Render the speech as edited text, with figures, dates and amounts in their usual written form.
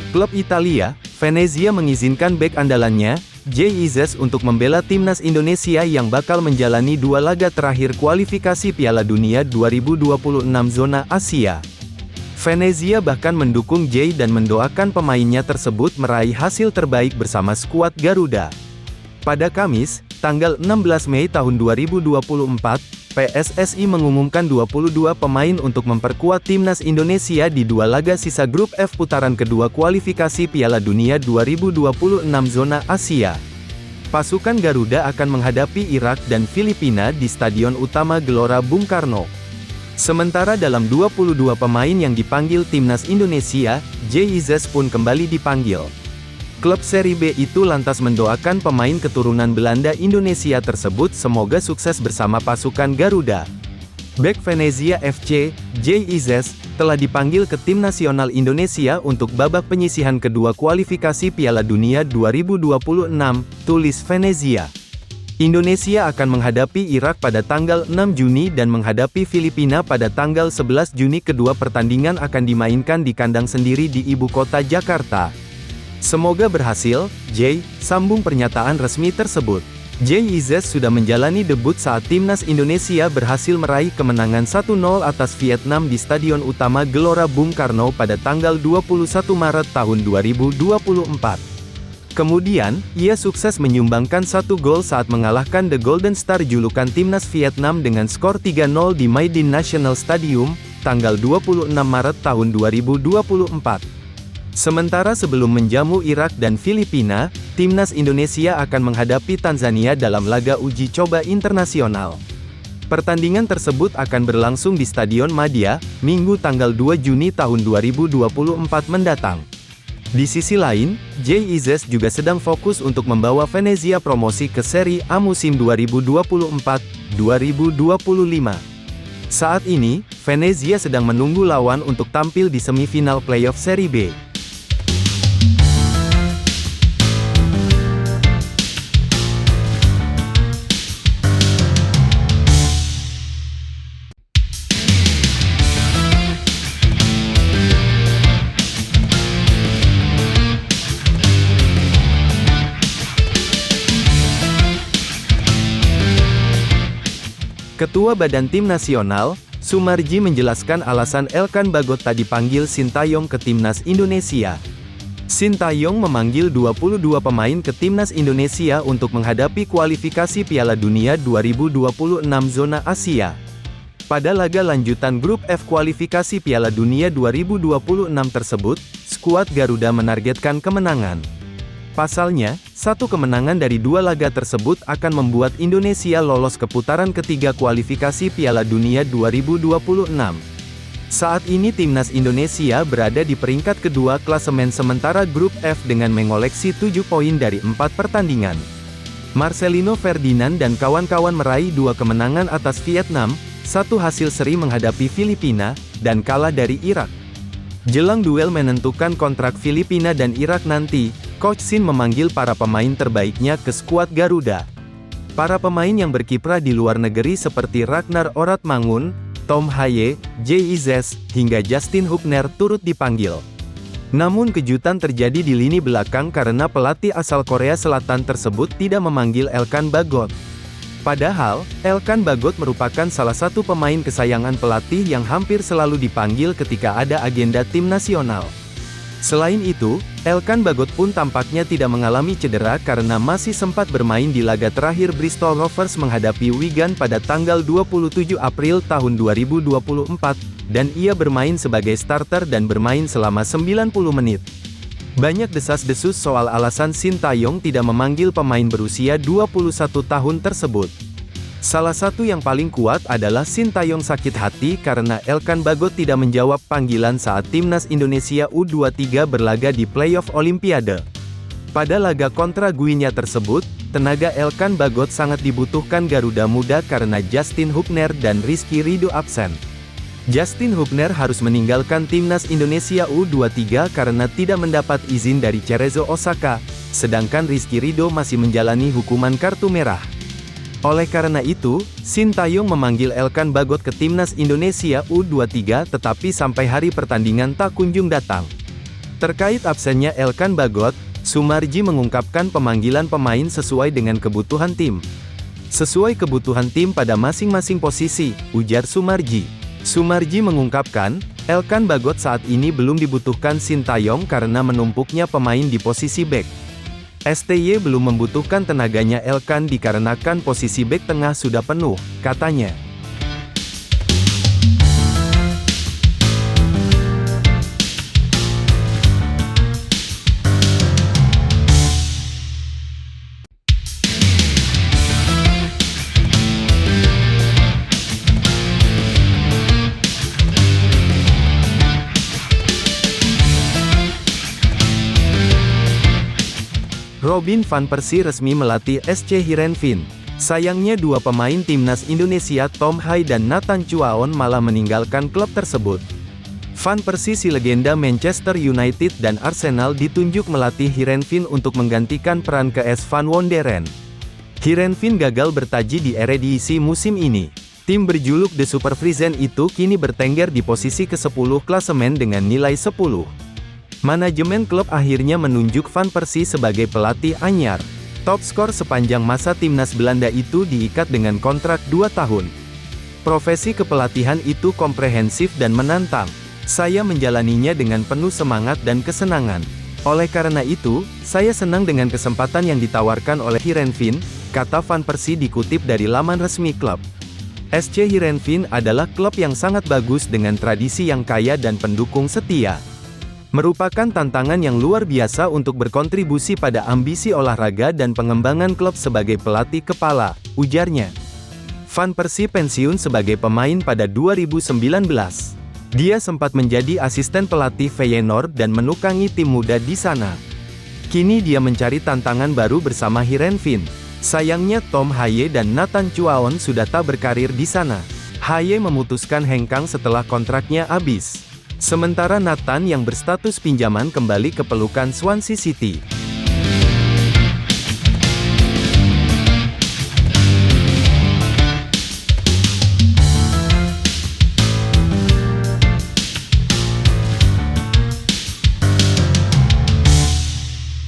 Klub Italia, Venezia mengizinkan bek andalannya, Jay Izzes untuk membela timnas Indonesia yang bakal menjalani 2 laga terakhir kualifikasi Piala Dunia 2026 zona Asia. Venezia bahkan mendukung Jay dan mendoakan pemainnya tersebut meraih hasil terbaik bersama skuad Garuda. Pada Kamis, tanggal 16 Mei tahun 2024, PSSI mengumumkan 22 pemain untuk memperkuat timnas Indonesia di 2 laga sisa grup F putaran kedua kualifikasi Piala Dunia 2026 zona Asia. Pasukan Garuda akan menghadapi Irak dan Filipina di Stadion Utama Gelora Bung Karno. Sementara dalam 22 pemain yang dipanggil timnas Indonesia, Jay Izzes pun kembali dipanggil. Klub Serie B itu lantas mendoakan pemain keturunan Belanda Indonesia tersebut semoga sukses bersama pasukan Garuda. Bek Venezia FC, Jay Izzes, telah dipanggil ke tim nasional Indonesia untuk babak penyisihan kedua kualifikasi Piala Dunia 2026, tulis Venezia. Indonesia akan menghadapi Irak pada tanggal 6 Juni dan menghadapi Filipina pada tanggal 11 Juni. Kedua pertandingan akan dimainkan di kandang sendiri di ibu kota Jakarta. Semoga berhasil, Jay, sambung pernyataan resmi tersebut. Jay Izzes sudah menjalani debut saat timnas Indonesia berhasil meraih kemenangan 1-0 atas Vietnam di Stadion Utama Gelora Bung Karno pada tanggal 21 Maret tahun 2024. Kemudian, ia sukses menyumbangkan 1 gol saat mengalahkan The Golden Star julukan timnas Vietnam dengan skor 3-0 di Maidin National Stadium, tanggal 26 Maret tahun 2024. Sementara sebelum menjamu Irak dan Filipina, timnas Indonesia akan menghadapi Tanzania dalam laga uji coba internasional. Pertandingan tersebut akan berlangsung di Stadion Madia, Minggu tanggal 2 Juni tahun 2024 mendatang. Di sisi lain, Jay Izzes juga sedang fokus untuk membawa Venezia promosi ke Serie A musim 2024-2025. Saat ini, Venezia sedang menunggu lawan untuk tampil di semifinal playoff Serie B. Ketua Badan Tim Nasional, Sumarji menjelaskan alasan Elkan Bagot tak dipanggil Sintayong ke Timnas Indonesia. Sintayong memanggil 22 pemain ke Timnas Indonesia untuk menghadapi kualifikasi Piala Dunia 2026 zona Asia. Pada laga lanjutan grup F kualifikasi Piala Dunia 2026 tersebut, skuad Garuda menargetkan kemenangan. Pasalnya, 1 kemenangan dari 2 laga tersebut akan membuat Indonesia lolos ke putaran ketiga kualifikasi Piala Dunia 2026. Saat ini timnas Indonesia berada di peringkat kedua klasemen sementara grup F dengan mengoleksi 7 poin dari 4 pertandingan. Marcelino Ferdinand dan kawan-kawan meraih 2 kemenangan atas Vietnam, 1 hasil seri menghadapi Filipina, dan kalah dari Irak. Jelang duel menentukan kontrak Filipina dan Irak nanti, Coach Shin memanggil para pemain terbaiknya ke skuad Garuda. Para pemain yang berkiprah di luar negeri seperti Ragnar Oratmangun, Tom Haye, Jay Izzes, hingga Justin Hubner turut dipanggil. Namun kejutan terjadi di lini belakang karena pelatih asal Korea Selatan tersebut tidak memanggil Elkan Bagot. Padahal, Elkan Bagot merupakan salah satu pemain kesayangan pelatih yang hampir selalu dipanggil ketika ada agenda tim nasional. Selain itu, Elkan Bagot pun tampaknya tidak mengalami cedera karena masih sempat bermain di laga terakhir Bristol Rovers menghadapi Wigan pada tanggal 27 April tahun 2024, dan ia bermain sebagai starter dan bermain selama 90 menit. Banyak desas-desus soal alasan Sintayong tidak memanggil pemain berusia 21 tahun tersebut. Salah satu yang paling kuat adalah Sintayong sakit hati karena Elkan Bagot tidak menjawab panggilan saat timnas Indonesia U23 berlaga di playoff Olimpiade. Pada laga kontra Guinea tersebut, tenaga Elkan Bagot sangat dibutuhkan Garuda Muda karena Justin Hubner dan Rizky Ridho absen. Justin Hubner harus meninggalkan timnas Indonesia U23 karena tidak mendapat izin dari Cerezo Osaka, sedangkan Rizky Ridho masih menjalani hukuman kartu merah. Oleh karena itu, Sintayong memanggil Elkan Bagot ke timnas Indonesia U23 tetapi sampai hari pertandingan tak kunjung datang. Terkait absennya Elkan Bagot, Sumarji mengungkapkan pemanggilan pemain sesuai dengan kebutuhan tim. Sesuai kebutuhan tim pada masing-masing posisi, ujar Sumarji. Sumarji mengungkapkan, Elkan Bagot saat ini belum dibutuhkan Sintayong karena menumpuknya pemain di posisi bek. STY belum membutuhkan tenaganya Elkan dikarenakan posisi bek tengah sudah penuh, katanya. Robin van Persie resmi melatih SC Heerenveen. Sayangnya dua pemain timnas Indonesia Tom Hai dan Nathan Chuaon malah meninggalkan klub tersebut. Van Persie si legenda Manchester United dan Arsenal ditunjuk melatih Heerenveen untuk menggantikan peran KS Van Wonderen. Heerenveen gagal bertaji di Eredivisie musim ini. Tim berjuluk The Super Friesen itu kini bertengger di posisi ke-10 klasemen dengan nilai 10. Manajemen klub akhirnya menunjuk Van Persie sebagai pelatih anyar. Top skor sepanjang masa timnas Belanda itu diikat dengan kontrak 2 tahun. Profesi kepelatihan itu komprehensif dan menantang. Saya menjalaninya dengan penuh semangat dan kesenangan. Oleh karena itu, saya senang dengan kesempatan yang ditawarkan oleh Heerenveen, kata Van Persie dikutip dari laman resmi klub. SC Heerenveen adalah klub yang sangat bagus dengan tradisi yang kaya dan pendukung setia. Merupakan tantangan yang luar biasa untuk berkontribusi pada ambisi olahraga dan pengembangan klub sebagai pelatih kepala, ujarnya. Van Persie pensiun sebagai pemain pada 2019. Dia sempat menjadi asisten pelatih Feyenoord dan menukangi tim muda di sana. Kini dia mencari tantangan baru bersama Heerenveen. Sayangnya Tom Haye dan Nathan Chuaon sudah tak berkarir di sana. Haye memutuskan hengkang setelah kontraknya habis. Sementara Nathan yang berstatus pinjaman kembali ke pelukan Swansea City.